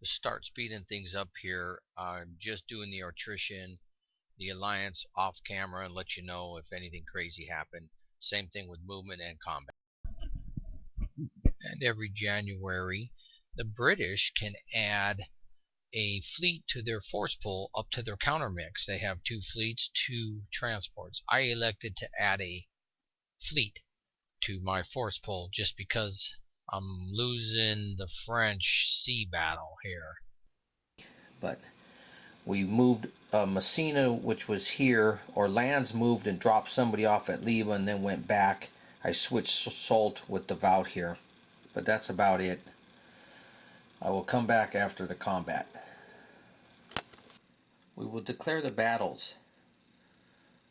to start speeding things up here, I'm just doing the attrition, the alliance off camera, and let you know if anything crazy happened. Same thing with movement and combat. And every January, the British can add a fleet to their force pool up to their countermix. They have 2 fleets, 2 transports. I elected to add a fleet to my force pool just because I'm losing the French sea battle here. But we moved Messina, which was here, or Lands moved and dropped somebody off at Leva and then went back. I switched Salt with Devout here, but that's about it. I will come back after the combat. We will declare the battles.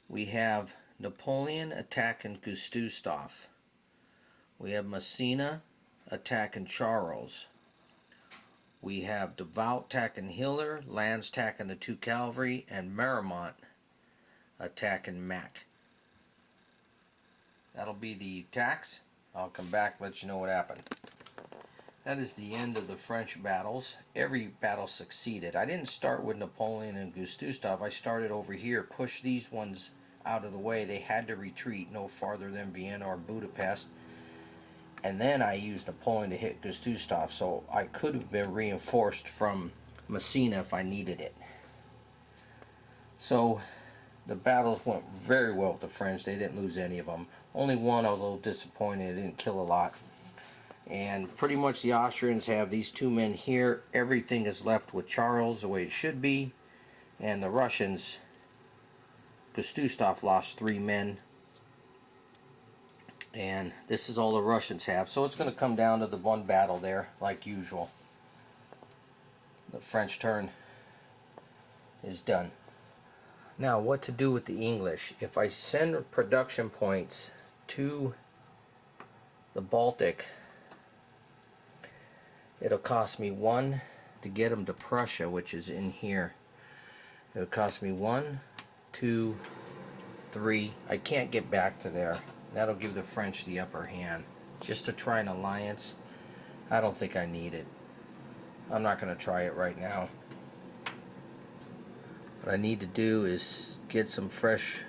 We have Napoleon attacking Gustustov. We have Messina attacking Charles. We have Devout attacking Hiller, Lands attacking the 2 cavalry, and Marmont attacking Mack. That'll be the attacks. I'll come back and let you know what happened. That is the end of the French battles. Every battle succeeded. I didn't start with Napoleon and Gustustov. I started over here, pushed these ones out of the way. They had to retreat no farther than Vienna or Budapest. And then I used Napoleon to hit Gustustov, so I could have been reinforced from Messina if I needed it. So the battles went very well with the French. They didn't lose any of them. Only one I was a little disappointed. They didn't kill a lot. And pretty much the Austrians have these 2 men here. Everything is left with Charles the way it should be. And the Russians, Gustustov lost 3 men. And this is all the Russians have. So it's going to come down to the one battle there, like usual. The French turn is done. Now, what to do with the English? If I send production points to the Baltic, it'll cost me 1 to get them to Prussia, which is in here. It'll cost me 1, 2, 3. I can't get back to there. That'll give the French the upper hand. Just to try an alliance, I don't think I need it. I'm not going to try it right now. What I need to do is get some fresh,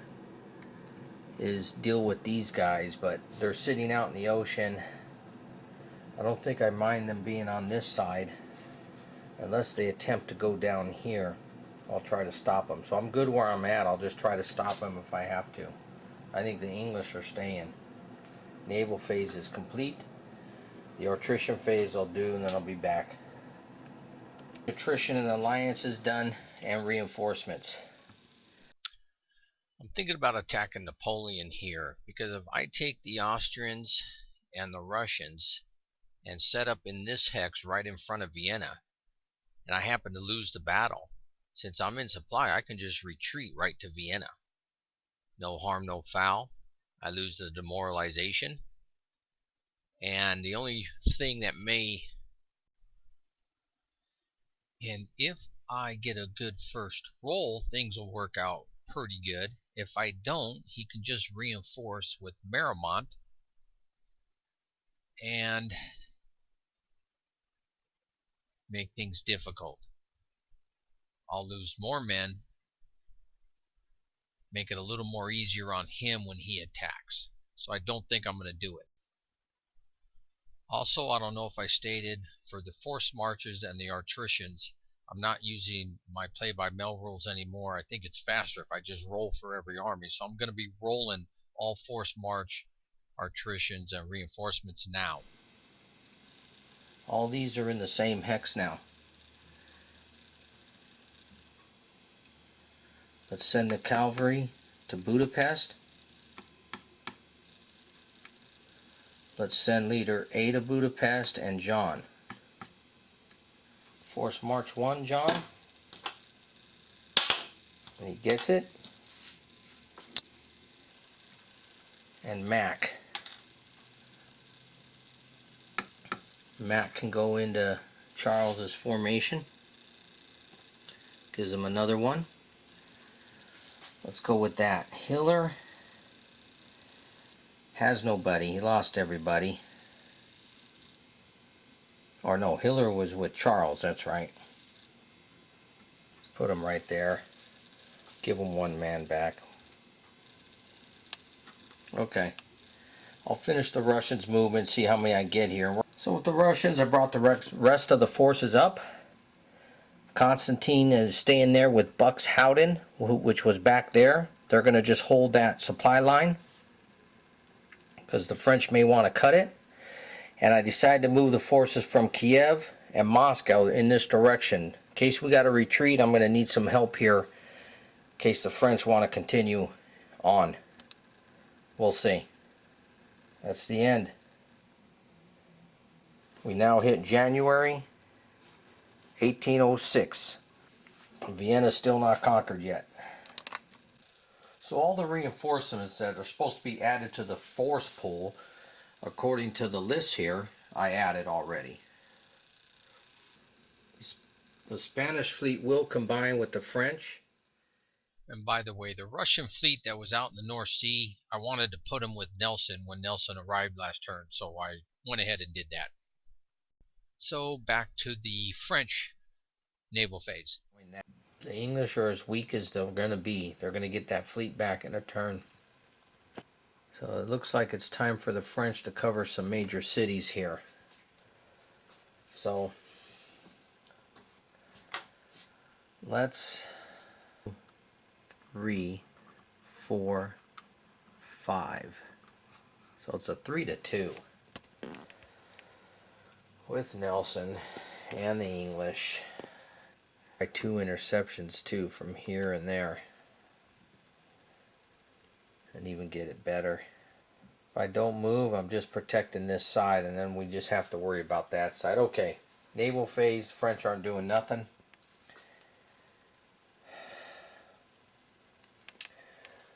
is deal with these guys, but they're sitting out in the ocean. I don't think I mind them being on this side unless they attempt to go down here. I'll try to stop them. So I'm good where I'm at. I'll just try to stop them if I have to. I think the English are staying. Naval phase is complete. The attrition phase I'll do, and then I'll be back. Attrition and alliance is done, and reinforcements. I'm thinking about attacking Napoleon here because if I take the Austrians and the Russians and set up in this hex right in front of Vienna, and I happen to lose the battle, since I'm in supply, I can just retreat right to Vienna. No harm, no foul. I lose the demoralization. And the only thing that may, and if I get a good first roll, things will work out pretty good. If I don't, he can just reinforce with Marmont and make things difficult. I'll lose more men, make it a little more easier on him when he attacks. So I don't think I'm going to do it. Also, I don't know if I stated, for the forced marches and the attritions, I'm not using my play-by-mail rules anymore. I think it's faster if I just roll for every army. So I'm going to be rolling all forced march, attritions, and reinforcements now. All these are in the same hex now. Let's send the cavalry to Budapest. Let's send leader A to Budapest and John. Force March 1, John. And he gets it. And Mack. Mack can go into Charles's formation. Gives him another one. Let's go with that. Hiller has nobody. He lost everybody. Or no, Hiller was with Charles, that's right. Put him right there. Give him one man back. Okay. I'll finish the Russians' movement, see how many I get here. So with the Russians, I brought the rest of the forces up. Constantine is staying there with Buxhowden, which was back there. They're going to just hold that supply line because the French may want to cut it. And I decided to move the forces from Kiev and Moscow in this direction. In case we got to retreat, I'm going to need some help here in case the French want to continue on. We'll see. That's the end. We now hit January 1806. Vienna's still not conquered yet. So all the reinforcements that are supposed to be added to the force pool, according to the list here, I added already. The Spanish fleet will combine with the French. And by the way, the Russian fleet that was out in the North Sea, I wanted to put them with Nelson when Nelson arrived last turn, so I went ahead and did that. So back to the French naval phase. The English are as weak as they're going to be. They're going to get that fleet back in a turn. So it looks like it's time for the French to cover some major cities here. So let's 3, 4, 5. So it's a 3-2 with Nelson and the English. 2 interceptions too from here and there, and even get it better. If I don't move, I'm just protecting this side, and then we just have to worry about that side. Okay, naval phase. French aren't doing nothing.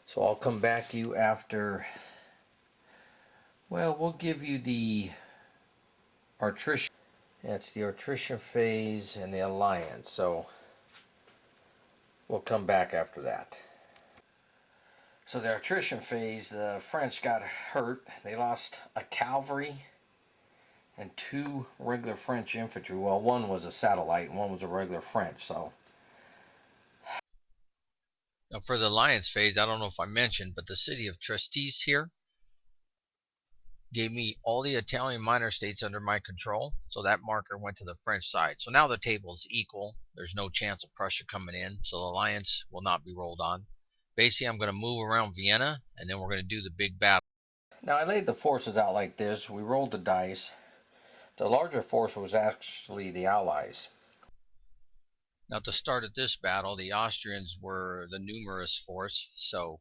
So I'll come back to you after. Well, we'll give you the attrition. That's the attrition phase and the alliance. So we'll come back after that. So the attrition phase, the French got hurt. They lost a cavalry and 2 regular French infantry. Well, one was a satellite and one was a regular French. So Now for the alliance phase, I don't know if I mentioned, but the city of Trestise here gave me all the Italian minor states under my control, so that marker went to the French side. So now the table is equal. There's no chance of Prussia coming in, so the alliance will not be rolled on. Basically, I'm going to move around Vienna, and then we're going to do the big battle. Now I laid the forces out like this. We rolled the dice. The larger force was actually the Allies. Now to start at this battle, the Austrians were the numerous force, so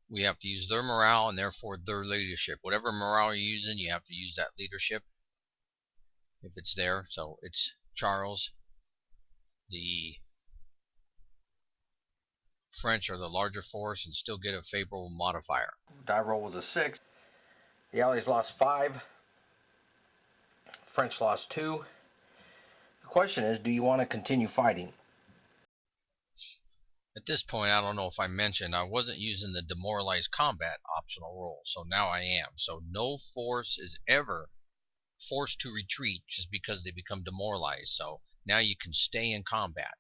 we have to use their morale and therefore their leadership. Whatever morale you're using, you have to use that leadership if it's there. So it's Charles. The French are the larger force and still get a favorable modifier. Die roll was a 6. The Allies lost 5. French lost 2. The question is, do you want to continue fighting? At this point, I don't know if I mentioned, I wasn't using the demoralized combat optional role, so now I am. So no force is ever forced to retreat just because they become demoralized. So now you can stay in combat.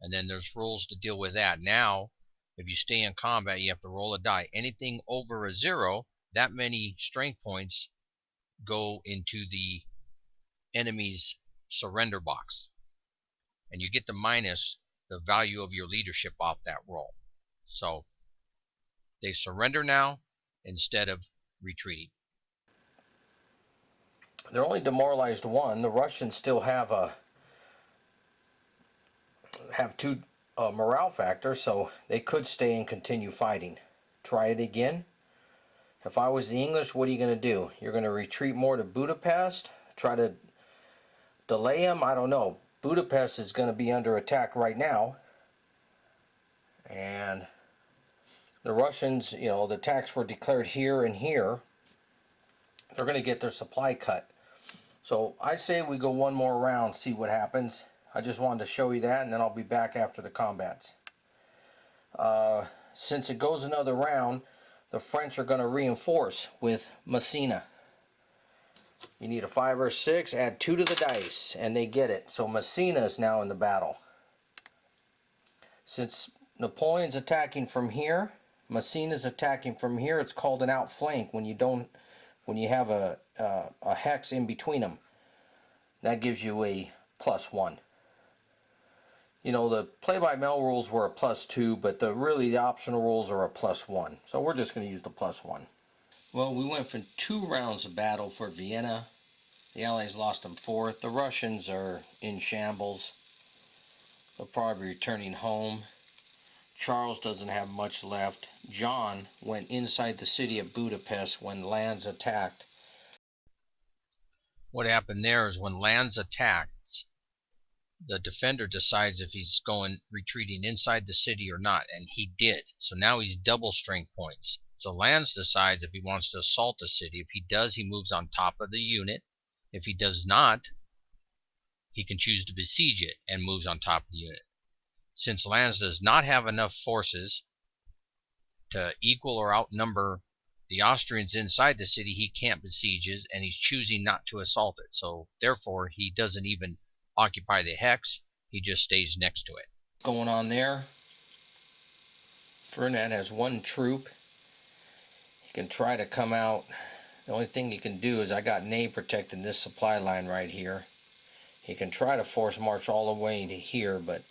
And then there's rules to deal with that. Now, if you stay in combat, you have to roll a die. Anything over a 0, that many strength points go into the enemy's surrender box. And you get to minus the value of your leadership off that roll. So they surrender now instead of retreating. They're only demoralized 1. The Russians still have 2 morale factors, so they could stay and continue fighting. Try it again. If I was the English, what are you going to do? You're going to retreat more to Budapest? Try to delay them? I don't know. Budapest is going to be under attack right now. And the Russians, the attacks were declared here and here. They're going to get their supply cut. So I say we go one more round, see what happens. I just wanted to show you that, and then I'll be back after the combats. Since it goes another round, the French are going to reinforce with Messina. You need a 5 or a 6, add 2 to the dice, and they get it. So Messina is now in the battle. Since Napoleon's attacking from here, Messina's attacking from here, it's called an outflank when you have a hex in between them. That gives you a +1. You know, the play-by-mail rules were a +2, but really the optional rules are a +1. So we're just going to use the +1. Well, we went from 2 rounds of battle for Vienna. The Allies lost them 4. The Russians are in shambles. They'll probably be returning home. Charles doesn't have much left. John went inside the city of Budapest when Lannes attacked. What happened there is when Lannes attacks, the defender decides if he's retreating inside the city or not, and he did. So now he's double strength points. So Lannes decides if he wants to assault the city. If he does, he moves on top of the unit. If he does not, he can choose to besiege it and moves on top of the unit. Since Lannes does not have enough forces to equal or outnumber the Austrians inside the city, he can't besiege it, and he's choosing not to assault it. So therefore, he doesn't even occupy the hex, he just stays next to it. Going on there, Ferdinand has 1 troop. He can try to come out. The only thing he can do is I got Ney protecting this supply line right here. He can try to force march all the way to here, but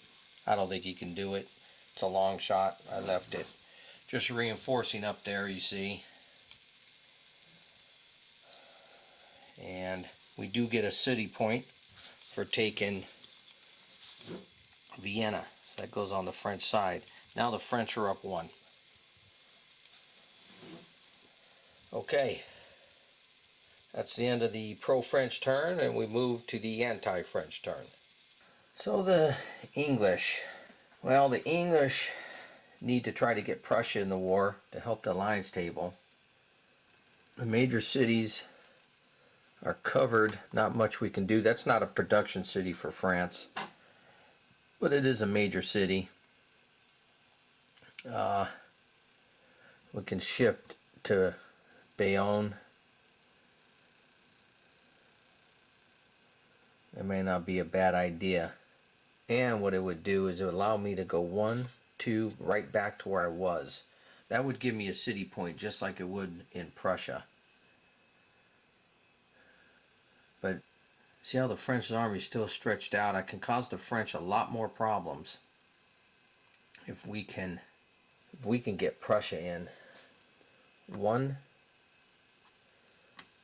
I don't think he can do it. It's a long shot. I left it. Just reinforcing up there, you see. And we do get a city point for taking Vienna. So that goes on the French side. Now the French are up 1. Okay. That's the end of the pro-French turn, and we move to the anti-French turn. So the English. Well, the English need to try to get Prussia in the war to help the alliance table. The major cities are covered. Not much we can do. That's not a production city for France, but it is a major city. We can shift to Bayonne. It may not be a bad idea. And what it would do is it would allow me to go 1, 2, right back to where I was. That would give me a city point just like it would in Prussia. But see how the French army is still stretched out? I can cause the French a lot more problems if we can get Prussia in. 1,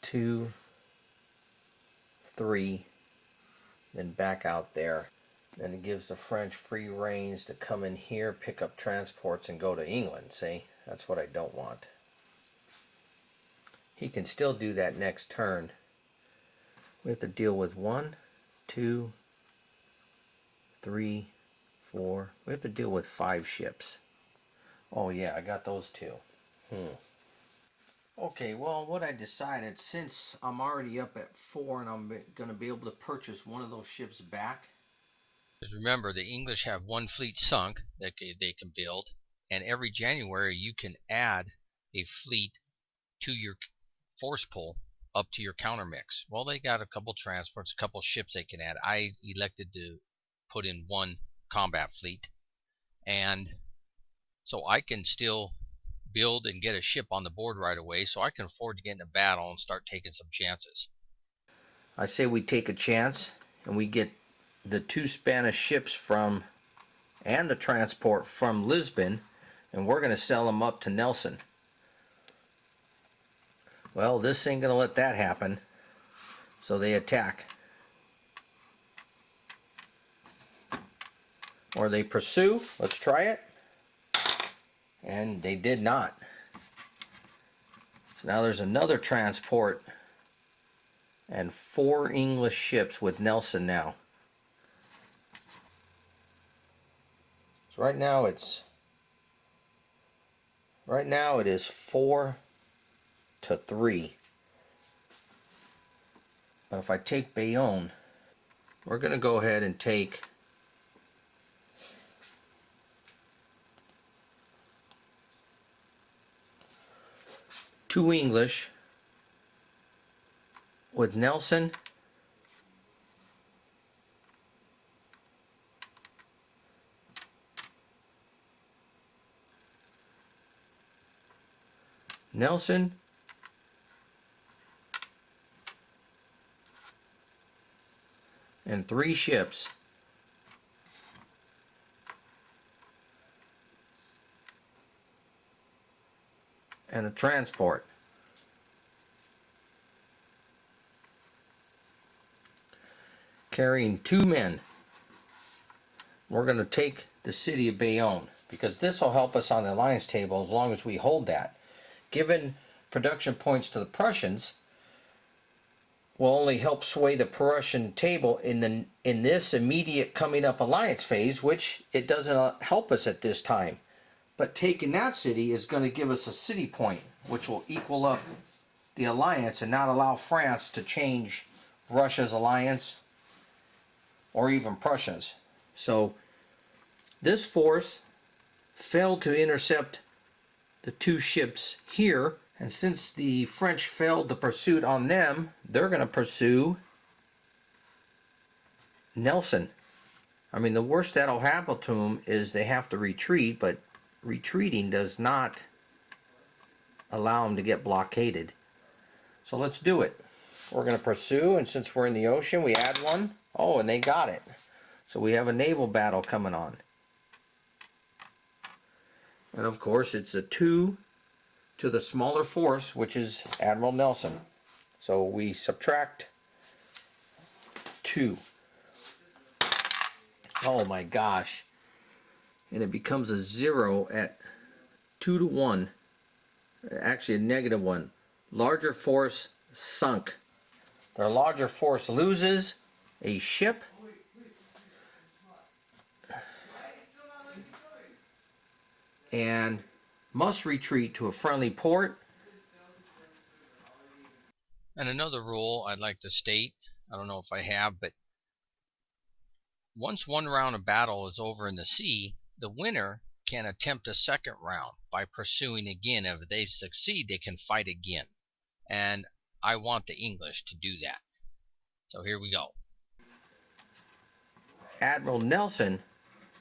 2, 3, then back out there. Then it gives the French free reins to come in here, pick up transports, and go to England. See, that's what I don't want. He can still do that next turn. We have to deal with 1, 2, 3, 4. We have to deal with 5 ships. Oh yeah, I got those 2. Okay, well, what I decided, since I'm already up at 4 and I'm going to be able to purchase one of those ships back. Because remember, the English have 1 fleet sunk that they can build, and every January you can add a fleet to your force pool up to your counter mix. Well, they got a couple transports, a couple ships they can add. I elected to put in 1 combat fleet, and so I can still build and get a ship on the board right away, so I can afford to get in a battle and start taking some chances. I say we take a chance and we get the 2 Spanish ships and the transport from Lisbon, and we're going to sell them up to Nelson. Well, this ain't going to let that happen, so they attack. Or they pursue. Let's try it. And they did not. So now there's another transport and 4 English ships with Nelson now. So right now it is 4-3. But if I take Bayonne, we're going to go ahead and take two English with Nelson. Nelson. And 3 ships. And a transport. Carrying 2 men. We're going to take the city of Bayonne, because this will help us on the alliance table as long as we hold that. Given production points to the Prussians, will only help sway the Prussian table in this immediate coming up alliance phase, which it doesn't help us at this time. But taking that city is going to give us a city point, which will equal up the alliance and not allow France to change Russia's alliance or even Prussia's. So this force failed to intercept the 2 ships here, and since the French failed the pursuit on them, they're going to pursue Nelson. I mean, the worst that'll happen to them is they have to retreat, but retreating does not allow them to get blockaded. So let's do it. We're going to pursue, and since we're in the ocean, we add 1. Oh, and they got it. So we have a naval battle coming on. And of course, it's a 2 to the smaller force, which is Admiral Nelson. So we subtract 2. Oh my gosh. And it becomes a 0 at 2 to 1. Actually a -1. Larger force sunk. Their larger force loses a ship. And must retreat to a friendly port. And another rule I'd like to state, I don't know if I have, but once 1 round of battle is over in the sea, the winner can attempt a 2nd round by pursuing again. If they succeed, they can fight again. And I want the English to do that. So here we go. Admiral Nelson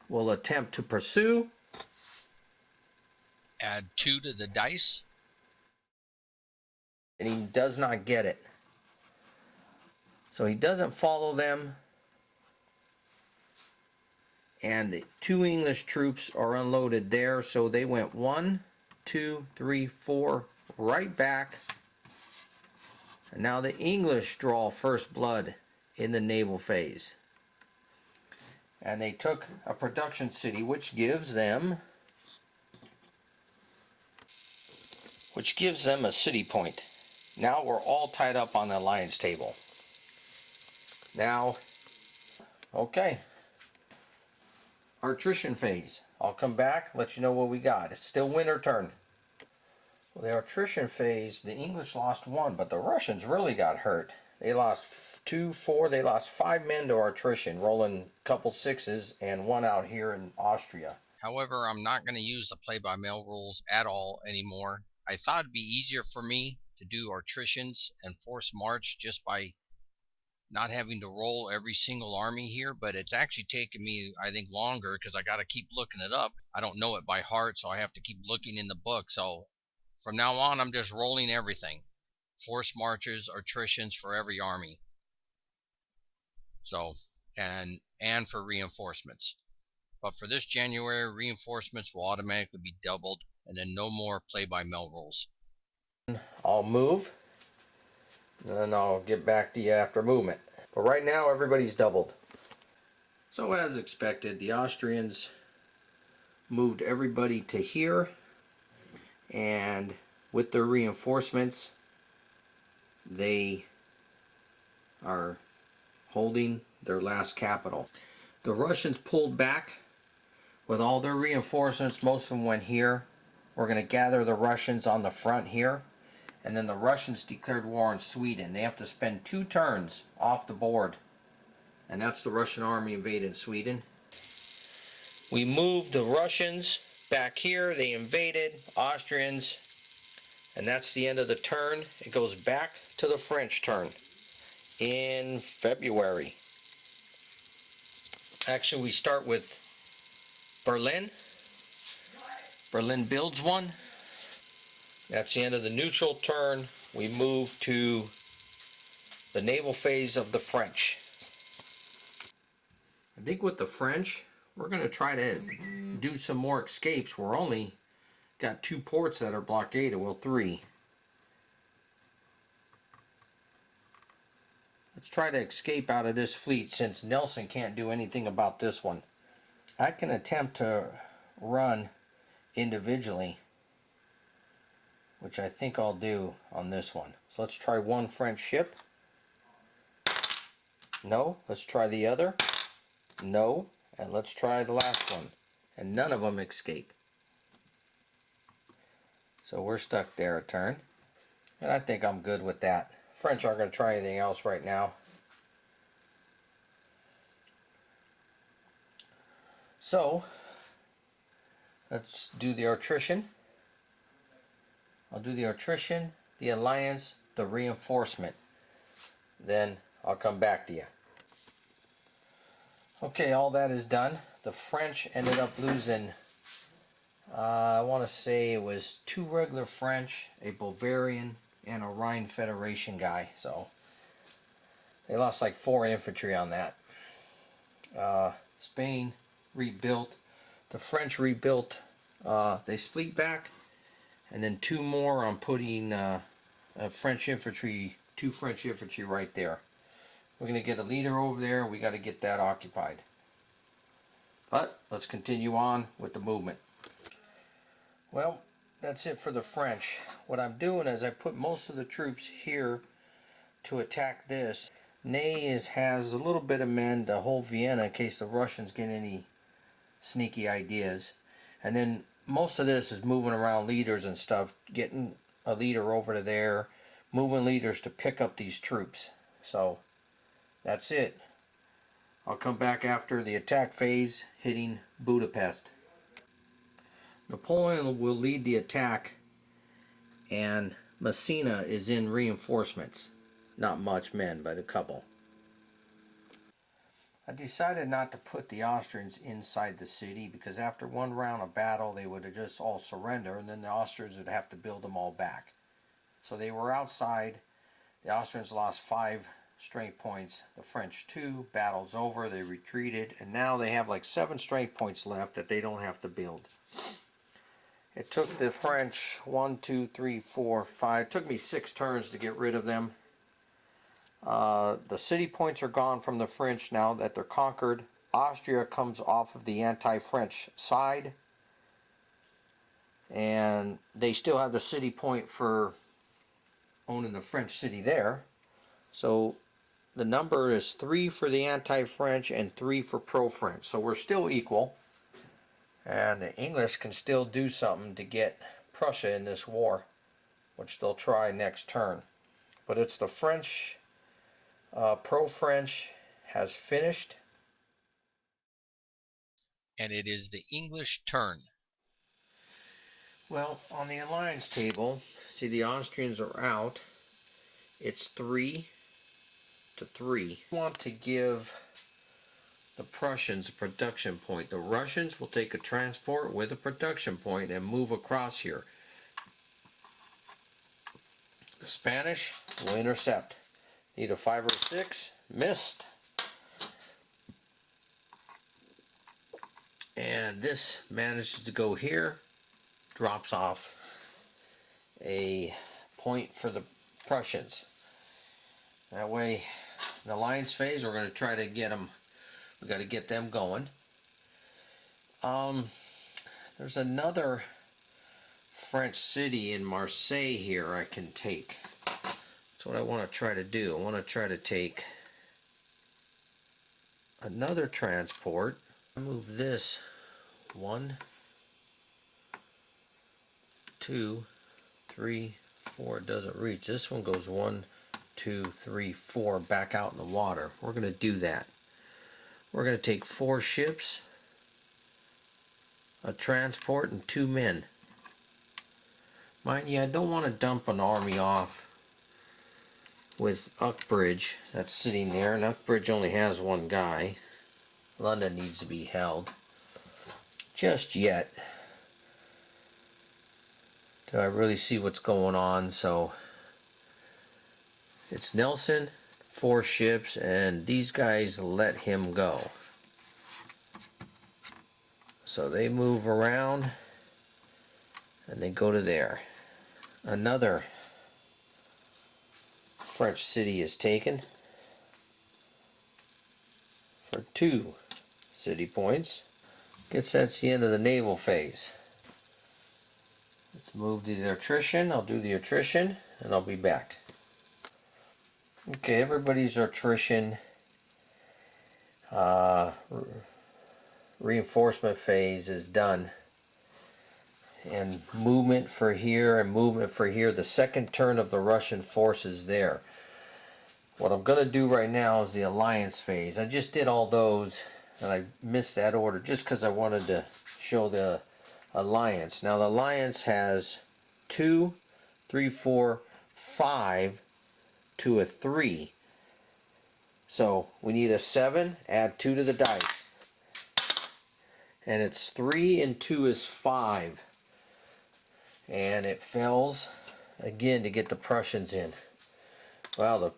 will attempt to pursue. Add 2 to the dice. And he does not get it. So he doesn't follow them. And the 2 English troops are unloaded there. So they went 1, 2, 3, 4 right back. And now the English draw first blood in the naval phase. And they took a production city, which gives them a city point. Now we're all tied up on the alliance table. Now, okay. Our attrition phase. I'll come back, let you know what we got. It's still winter turn. Well, the attrition phase, the English lost 1, but the Russians really got hurt. They lost 2, 4, they lost 5 men to our attrition, rolling a couple 6s and 1 out here in Austria. However, I'm not going to use the play-by-mail rules at all anymore. I thought it'd be easier for me to do attritions and force march just by not having to roll every single army here, but it's actually taken me, I think, longer because I got to keep looking it up. I don't know it by heart, so I have to keep looking in the book. So from now on, I'm just rolling everything. Force marches, attritions for every army. So, and for reinforcements. But for this January, reinforcements will automatically be doubled, and then no more play-by-mail rules. I'll move, and then I'll get back to you after movement. But right now, everybody's doubled. So as expected, the Austrians moved everybody to here, and with their reinforcements, they are holding their last capital. The Russians pulled back with all their reinforcements. Most of them went here. We're going to gather the Russians on the front here. And then the Russians declared war on Sweden. They have to spend 2 turns off the board. And that's the Russian army invading Sweden. We moved the Russians back here. They invaded Austrians. And that's the end of the turn. It goes back to the French turn. in February. Actually, we start with Berlin. Berlin builds one. That's the end of the neutral turn. We move to the naval phase of the French. I think with the French, we're going to try to do some more escapes. We're only got 2 ports that are blockaded. Well, 3. Let's try to escape out of this fleet since Nelson can't do anything about this one. I can attempt to run individually, which I think I'll do on this one. So let's try one French ship. No. Let's try the other. No. And let's try the last one. And none of them escape. So we're stuck there a turn. And I think I'm good with that. French aren't going to try anything else right now. So let's do the attrition. I'll do the attrition, the alliance, the reinforcement. Then I'll come back to you. Okay, all that is done. The French ended up losing, I want to say it was 2 regular French, a Bavarian, and a Rhine Federation guy. So they lost like 4 infantry on that. Spain rebuilt. The French rebuilt. They split back. And then 2 more on putting French infantry, 2 French infantry right there. We're going to get a leader over there. We got to get that occupied. But let's continue on with the movement. Well, that's it for the French. What I'm doing is I put most of the troops here to attack this. Ney has a little bit of men to hold Vienna in case the Russians get any sneaky ideas. And then most of this is moving around leaders and stuff, getting a leader over to there, moving leaders to pick up these troops. So that's it. I'll come back after the attack phase, hitting Budapest. Napoleon will lead the attack, and Messina is in reinforcements. Not much men, but a couple. I decided not to put the Austrians inside the city because after one round of battle they would have just all surrender, and then the Austrians would have to build them all back. So they were outside. The Austrians lost 5 strength points, the French 2. Battle's over, they retreated, and now they have like 7 strength points left that they don't have to build. It took the French 1, 2, 3, 4, 5. It took me 6 turns to get rid of them. The city points are gone from the French now that they're conquered. Austria comes off of the anti-French side, and they still have the city point for owning the French city there. So the number is 3 for the anti-French and 3 for pro-French. So we're still equal. And the English can still do something to get Prussia in this war, which they'll try next turn. But it's the French, pro-French has finished. And it is the English turn. Well, on the alliance table, see the Austrians are out. It's 3 to 3. I want to give the Prussians a production point. The Russians will take a transport with a production point and move across here. The Spanish will intercept. Need a 5 or 6. Missed. And this manages to go here. Drops off a point for the Prussians. That way, in the alliance phase, we're going to try to get them. We got to get them going. There's another French city in Marseille here I can take. That's what I want to try to do. I want to try to take another transport. Move this 1, 2, 3, 4. It doesn't reach. This one goes 1, 2, 3, 4 back out in the water. We're going to do that. We're going to take 4 ships, a transport, and 2 men. Mind you, I don't want to dump an army off with Uxbridge that's sitting there, and Uxbridge only has one guy. London needs to be held. Just yet. Till I really see what's going on. So it's Nelson, 4 ships, and these guys let him go. So they move around and they go to there. Another French city is taken for 2 city points. Guess that's the end of the naval phase. Let's move to the attrition. I'll do the attrition and I'll be back. Okay, everybody's attrition reinforcement phase is done. And movement for here and movement for here. The second turn of the Russian forces there. What I'm going to do right now is the alliance phase. I just did all those and I missed that order just because I wanted to show the alliance. Now the alliance has 2, 3, 4, 5 to a 3. So we need a 7, add 2 to the dice. And it's 3 and 2 is 5. And it fails again to get the Prussians in. Well, the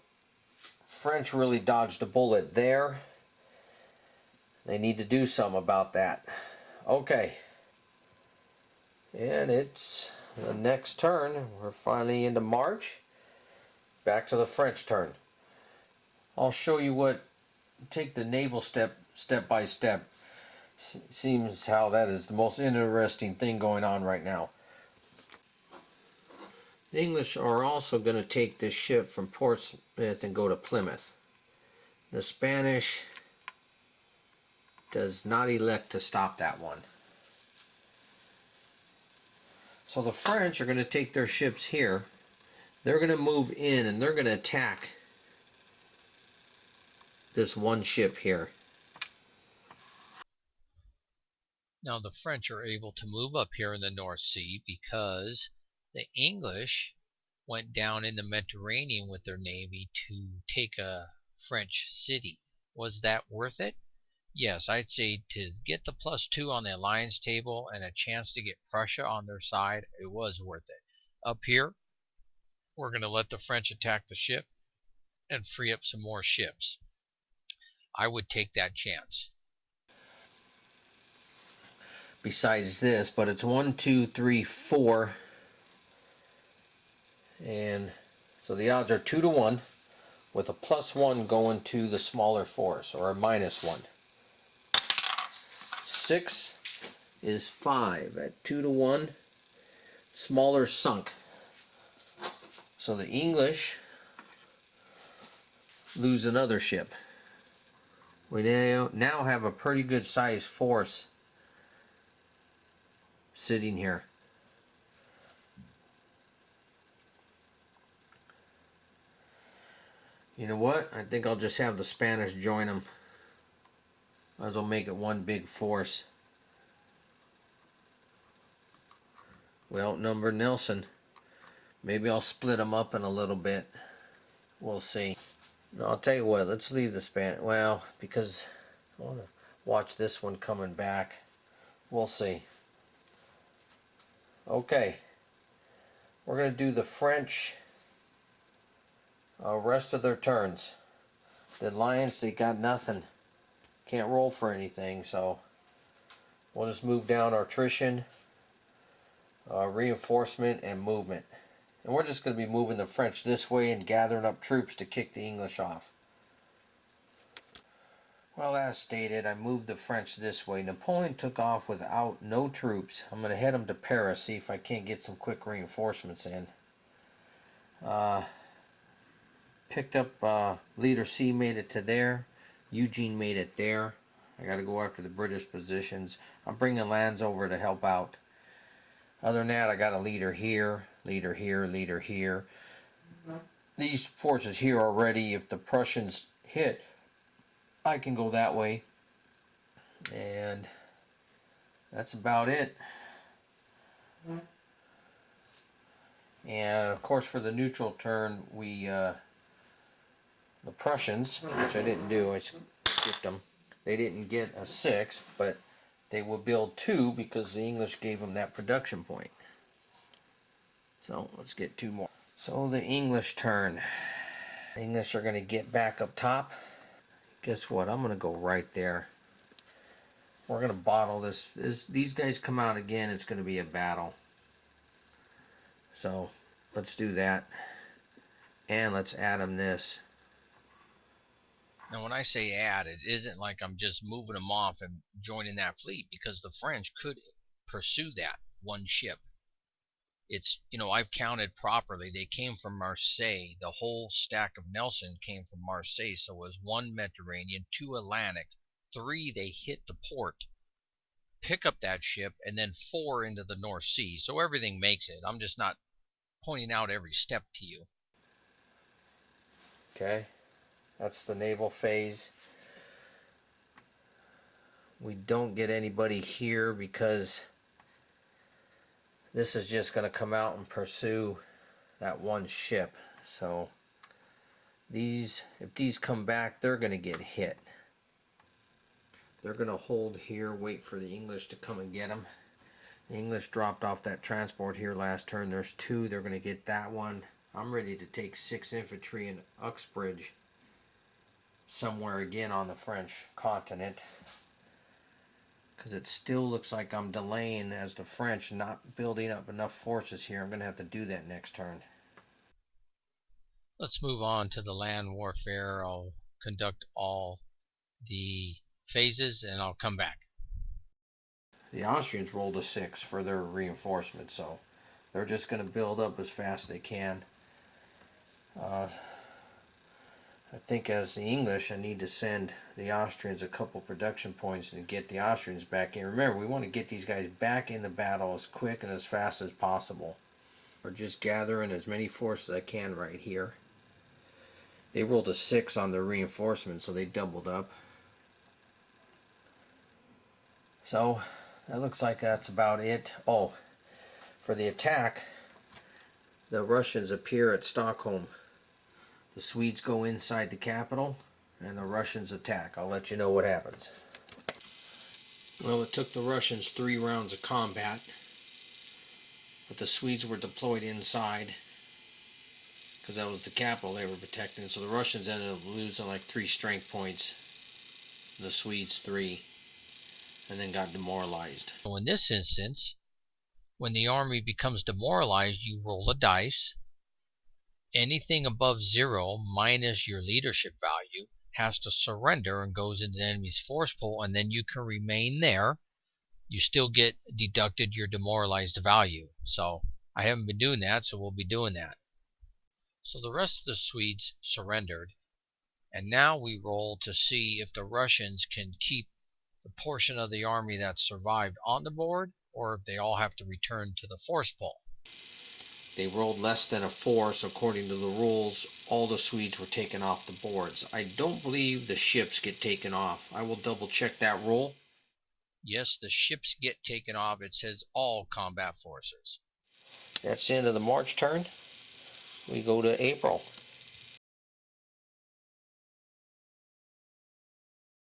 French really dodged a bullet there. They need to do something about that. Okay. And it's the next turn. We're finally into March. Back to the French turn. I'll show you what, take the naval step by step. Seems how that is the most interesting thing going on right now. The English are also going to take this ship from Portsmouth and go to Plymouth. The Spanish does not elect to stop that one. So the French are going to take their ships here. They're going to move in and they're going to attack this one ship here. Now the French are able to move up here in the North Sea because the English went down in the Mediterranean with their navy to take a French city. Was that worth it? Yes, I'd say to get the +2 on the alliance table and a chance to get Prussia on their side, it was worth it. Up here, we're going to let the French attack the ship and free up some more ships. I would take that chance. Besides this, but it's 1, 2, 3, 4. And so the odds are 2 to 1 with a +1 going to the smaller force, or a -1. 6 is 5 at 2 to 1. Smaller sunk. So the English lose another ship. We now have a pretty good sized force sitting here. You know what? I think I'll just have the Spanish join them. Might as well make it one big force. We outnumber Nelson. Maybe I'll split them up in a little bit. We'll see. No, I'll tell you what, let's leave the Spanish. Well, because I want to watch this one coming back. We'll see. Okay. We're going to do the French rest of their turns. The Alliance, they got nothing. Can't roll for anything, so we'll just move down our attrition, reinforcement, and movement. And we're just going to be moving the French this way and gathering up troops to kick the English off. Well, as stated, I moved the French this way. Napoleon took off without no troops. I'm going to head him to Paris, see if I can't get some quick reinforcements in. Picked up Leader C, made it to there. Eugene made it there. I got to go after the British positions. I'm bringing Lannes over to help out. Other than that, I got a leader here, leader here, leader here. These forces here are ready. If the Prussians hit, I can go that way. And that's about it. And of course, for the neutral turn, we The Prussians, which I didn't do, I skipped them. They didn't get a 6, but they will build 2 because the English gave them that production point. So let's get 2 more. So the English turn. The English are going to get back up top. Guess what? I'm going to go right there. We're going to bottle this. These guys come out again, it's going to be a battle. So let's do that. And let's add them this. Now, when I say add, it isn't like I'm just moving them off and joining that fleet, because the French could pursue that one ship. It's, I've counted properly. They came from Marseille. The whole stack of Nelson came from Marseille. So it was 1 Mediterranean, 2 Atlantic, 3 they hit the port, pick up that ship, and then 4 into the North Sea. So everything makes it. I'm just not pointing out every step to you. Okay, that's the naval phase. We don't get anybody here because this is just going to come out and pursue that one ship. So if these come back, they're going to get hit. They're going to hold here, wait for the English to come and get them. The English dropped off that transport here last turn. There's 2. They're going to get that one. I'm ready to take 6 infantry in Uxbridge somewhere again on the French continent, because it still looks like I'm delaying as the French, not building up enough forces here. I'm going to have to do that next turn. Let's move on to the land warfare. I'll conduct all the phases and I'll come back. The Austrians rolled a 6 for their reinforcements, so they're just going to build up as fast as they can. I think as the English, I need to send the Austrians a couple production points to get the Austrians back in. Remember, we want to get these guys back in the battle as quick and as fast as possible. We're just gathering as many forces as I can right here. They rolled a 6 on their reinforcements, so they doubled up. So that looks like that's about it. Oh, for the attack, the Russians appear at Stockholm. The Swedes go inside the capital, and the Russians attack. I'll let you know what happens. Well, it took the Russians 3 rounds of combat, but the Swedes were deployed inside because that was the capital they were protecting. So the Russians ended up losing like 3 strength points, the Swedes 3, and then got demoralized. So in this instance, when the army becomes demoralized, you roll a dice. Anything above 0 minus your leadership value has to surrender and goes into the enemy's force pool, and then you can remain there. You still get deducted your demoralized value. So I haven't been doing that, so we'll be doing that. So the rest of the Swedes surrendered, and now we roll to see if the Russians can keep the portion of the army that survived on the board, or if they all have to return to the force pool. They rolled less than a 4, so according to the rules, all the Swedes were taken off the boards. I don't believe the ships get taken off. I will double check that rule. Yes, the ships get taken off. It says all combat forces. That's the end of the March turn. We go to April.